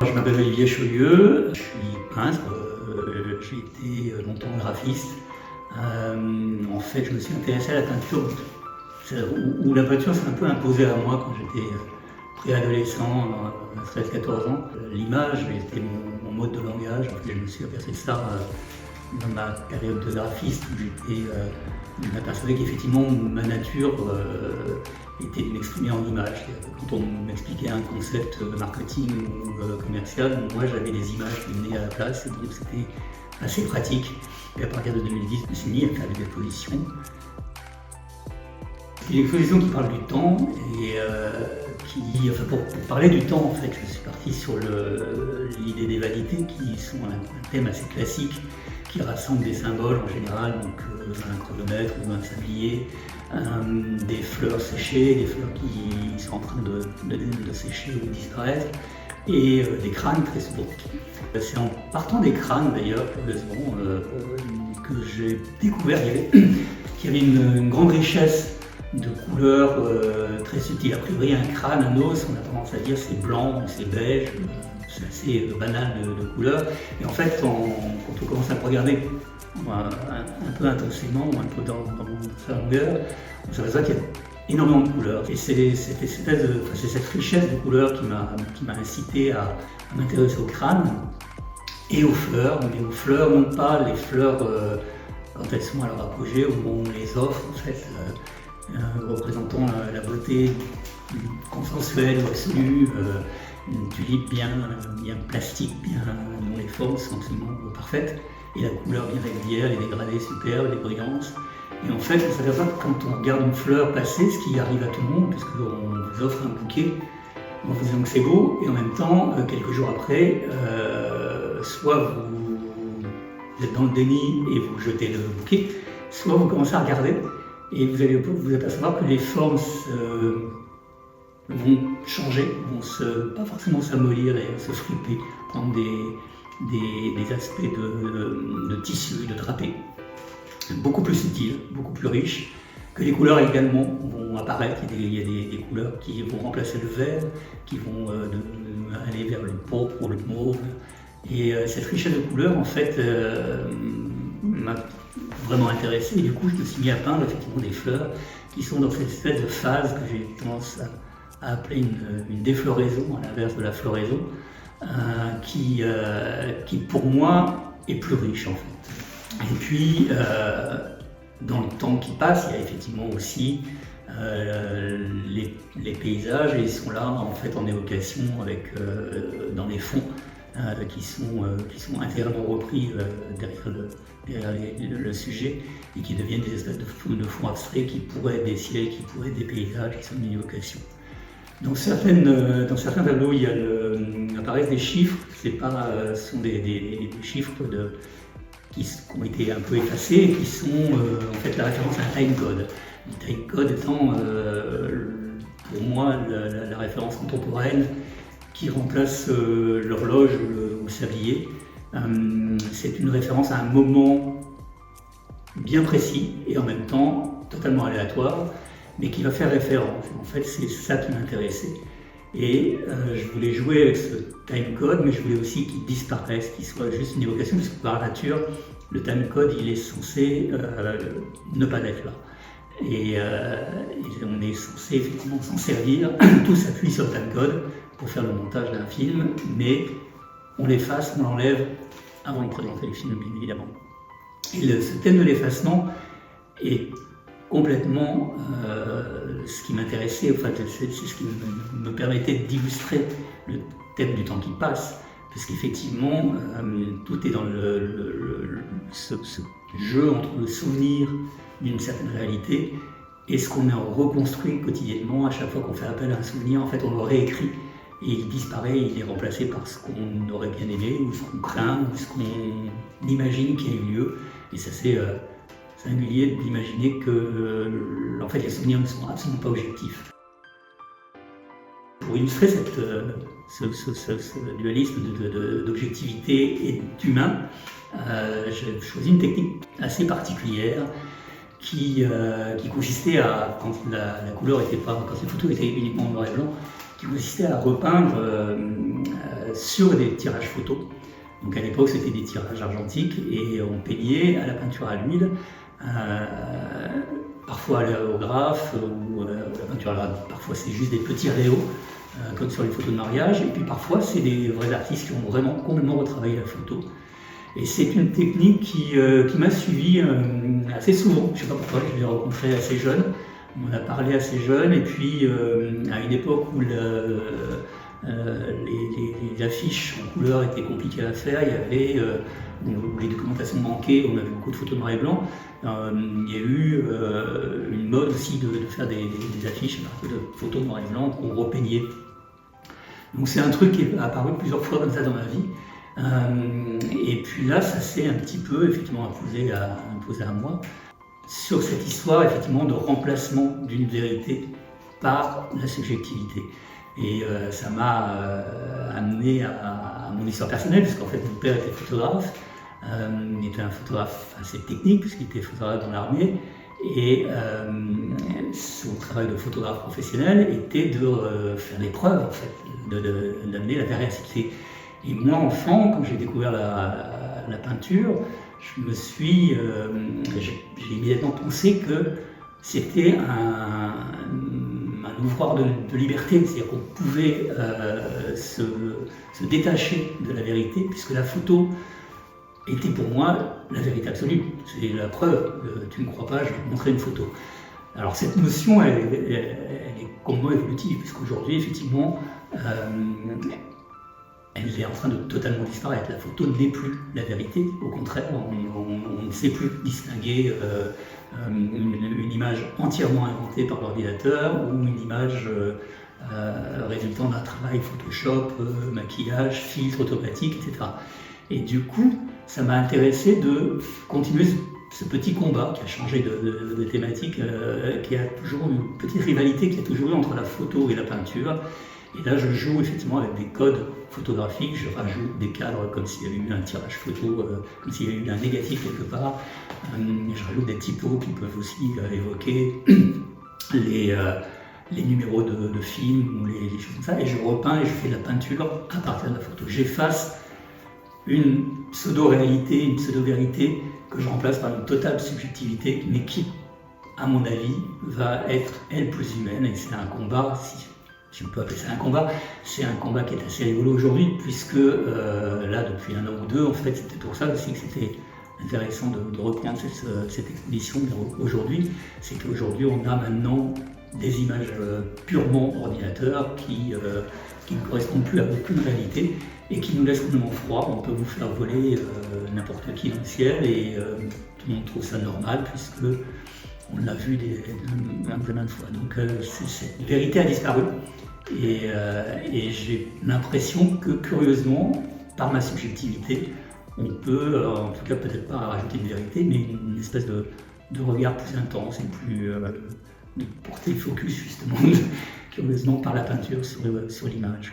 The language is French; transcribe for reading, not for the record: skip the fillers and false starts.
Je m'appelle Olivier Chaulieu, je suis peintre, j'ai été longtemps graphiste. En fait, je me suis intéressé à la peinture, où la peinture s'est un peu imposée à moi quand j'étais préadolescent, à 13-14 ans. L'image était mon mode de langage. En fait, je me suis aperçu de ça dans ma période de graphiste où je m'apercevais qu'effectivement ma nature était de m'exprimer en images. Quand on m'expliquait un concept marketing ou commercial, moi j'avais des images qui venaient à la place et donc c'était assez pratique. Et à partir de 2010, je me suis mis à faire des expositions. C'est une exposition qui parle du temps et pour parler du temps, en fait, je suis parti sur l'idée des vanités qui sont un thème assez classique qui rassemble des symboles en général, donc un chronomètre ou un sablier, des fleurs séchées, des fleurs qui sont en train de sécher ou disparaître, et des crânes très souvent. C'est en partant des crânes d'ailleurs, curieusement, que j'ai découvert qu'il y avait une grande richesse de couleurs très subtiles. A priori, un crâne, un os, on a tendance à dire c'est blanc, c'est beige, c'est assez banal de couleurs. Et en fait, quand on commence à le regarder un peu intensément, un peu dans sa longueur, on s'aperçoit qu'il y a énormément de couleurs. Et c'est cette richesse de couleurs qui m'a incité à m'intéresser au crâne et aux fleurs, mais aux fleurs, non pas les fleurs quand elles sont à leur apogée, où on les offre en fait, représentant la beauté consensuelle ou absolue, une tulipe bien plastique, dont les formes sont absolument parfaites, et la couleur bien régulière, les dégradés superbes, les brillances. Et en fait, on s'aperçoit que quand on regarde une fleur passer, ce qui arrive à tout le monde, puisqu'on vous offre un bouquet en vous disant que c'est beau, et en même temps, quelques jours après, soit vous êtes dans le déni et vous jetez le bouquet, soit vous commencez à regarder et vous allez vous apercevoir que les formes vont changer, pas forcément s'amollir et se friper, prendre des aspects de tissu, de drapé, beaucoup plus subtils, beaucoup plus riches, que les couleurs également vont apparaître. Il y a des couleurs qui vont remplacer le vert, qui vont aller vers le pourpre ou le mauve. Et cette richesse de couleurs, en fait, m'a vraiment intéressé. Et du coup, je me suis mis à peindre effectivement des fleurs qui sont dans cette espèce de phase que j'ai tendance à appeler une défloraison, à l'inverse de la floraison, qui pour moi est plus riche en fait. Et puis, dans le temps qui passe, il y a effectivement aussi les paysages, et ils sont là en fait en évocation avec dans les fonds qui sont intégralement repris derrière le sujet et qui deviennent des espèces de fonds abstraits qui pourraient être des ciels, qui pourraient être des paysages, qui sont une évocation. Dans certains tableaux, apparaissent des chiffres. Ce sont des chiffres qui ont été un peu effacés et qui sont en fait la référence à un timecode. Le timecode étant pour moi la référence contemporaine qui remplace l'horloge ou le sablier. C'est une référence à un moment bien précis et en même temps totalement aléatoire, mais qui va faire référence. En fait, c'est ça qui m'intéressait. Et je voulais jouer avec ce timecode, mais je voulais aussi qu'il disparaisse, qu'il soit juste une évocation, parce que par nature, le timecode, il est censé ne pas être là. Et on est censé effectivement s'en servir, tout s'appuie sur le timecode pour faire le montage d'un film, mais on l'efface, on l'enlève avant de présenter le film, bien évidemment. Et ce thème de l'effacement est complètement ce qui m'intéressait, enfin, c'est ce qui me permettait d'illustrer le thème du temps qui passe, parce qu'effectivement, tout est dans ce jeu entre le souvenir d'une certaine réalité et ce qu'on a reconstruit quotidiennement. À chaque fois qu'on fait appel à un souvenir, en fait, on le réécrit et il disparaît, il est remplacé par ce qu'on aurait bien aimé, ou ce qu'on craint, ou ce qu'on imagine qui a eu lieu. Et ça, c'est singulier d'imaginer que en fait, les souvenirs ne sont absolument pas objectifs. Pour illustrer ce dualisme d'objectivité et d'humain, j'ai choisi une technique assez particulière qui consistait à, quand la couleur était pas, quand les photos étaient uniquement en noir et blanc, qui consistait à repeindre sur des tirages photos. Donc à l'époque, c'était des tirages argentiques et on peignait à la peinture à l'huile, parfois à l'aérographe ou à la peinture à l'huile. Parfois, c'est juste des petits réaux, comme sur les photos de mariage. Et puis parfois, c'est des vrais artistes qui ont vraiment complètement retravaillé la photo. Et c'est une technique qui m'a suivi assez souvent. Je ne sais pas pourquoi, je l'ai rencontré assez jeune. On a parlé assez jeune, et puis à une époque où les affiches en couleur étaient compliquées à faire, il y avait, où les documentations manquaient, on avait beaucoup de photos noir et blanc. Il y a eu une mode aussi de faire des affiches à partir de photos noir et blanc qu'on repeignait. Donc c'est un truc qui est apparu plusieurs fois comme ça dans ma vie. Et puis là, ça s'est un petit peu effectivement imposé à moi sur cette histoire effectivement de remplacement d'une vérité par la subjectivité. Et ça m'a amené à mon histoire personnelle, puisqu'en fait mon père était photographe. Il était un photographe assez technique, puisqu'il était photographe dans l'armée. Et son travail de photographe professionnel était de faire des preuves, en fait, d'amener la véracité. Et moi, enfant, quand j'ai découvert la peinture, j'ai immédiatement pensé que c'était un ouvroir de liberté, c'est-à-dire qu'on pouvait se détacher de la vérité, puisque la photo était pour moi la vérité absolue. C'est la preuve, tu ne crois pas, je vais te montrer une photo. Alors cette notion, elle est complètement évolutive, puisqu'aujourd'hui, effectivement, elle est en train de totalement disparaître. La photo n'est plus la vérité, au contraire, on ne sait plus distinguer une image entièrement inventée par l'ordinateur ou une image résultant d'un travail Photoshop, maquillage, filtre automatique, etc. Et du coup, ça m'a intéressé de continuer ce petit combat qui a changé de thématique, qui a toujours une petite rivalité qui a toujours eu entre la photo et la peinture. Et là, je joue effectivement avec des codes photographiques, je rajoute des cadres comme s'il y avait eu un tirage photo, comme s'il y avait eu un négatif quelque part. Je rajoute des typos qui peuvent aussi évoquer les numéros de films ou les choses comme ça. Et je repeins et je fais de la peinture à partir de la photo. J'efface une pseudo-réalité, une pseudo-vérité que je remplace par une totale subjectivité, mais qui, à mon avis, va être, elle, plus humaine. Et c'est un combat, si on peut appeler ça un combat, c'est un combat qui est assez rigolo aujourd'hui, puisque là, depuis 1 an ou 2, en fait, c'était pour ça aussi que c'était intéressant de reprendre cette exposition aujourd'hui. C'est qu'aujourd'hui, on a maintenant des images purement ordinateur qui ne correspondent plus à aucune réalité et qui nous laissent complètement froid. On peut vous faire voler n'importe qui dans le ciel et tout le monde trouve ça normal, puisque on l'a vu maintes fois. Donc cette vérité a disparu et j'ai l'impression que, curieusement, par ma subjectivité, on peut, en tout cas peut-être pas rajouter une vérité, mais une espèce de regard plus intense et plus de porter le focus justement, curieusement, par la peinture sur l'image.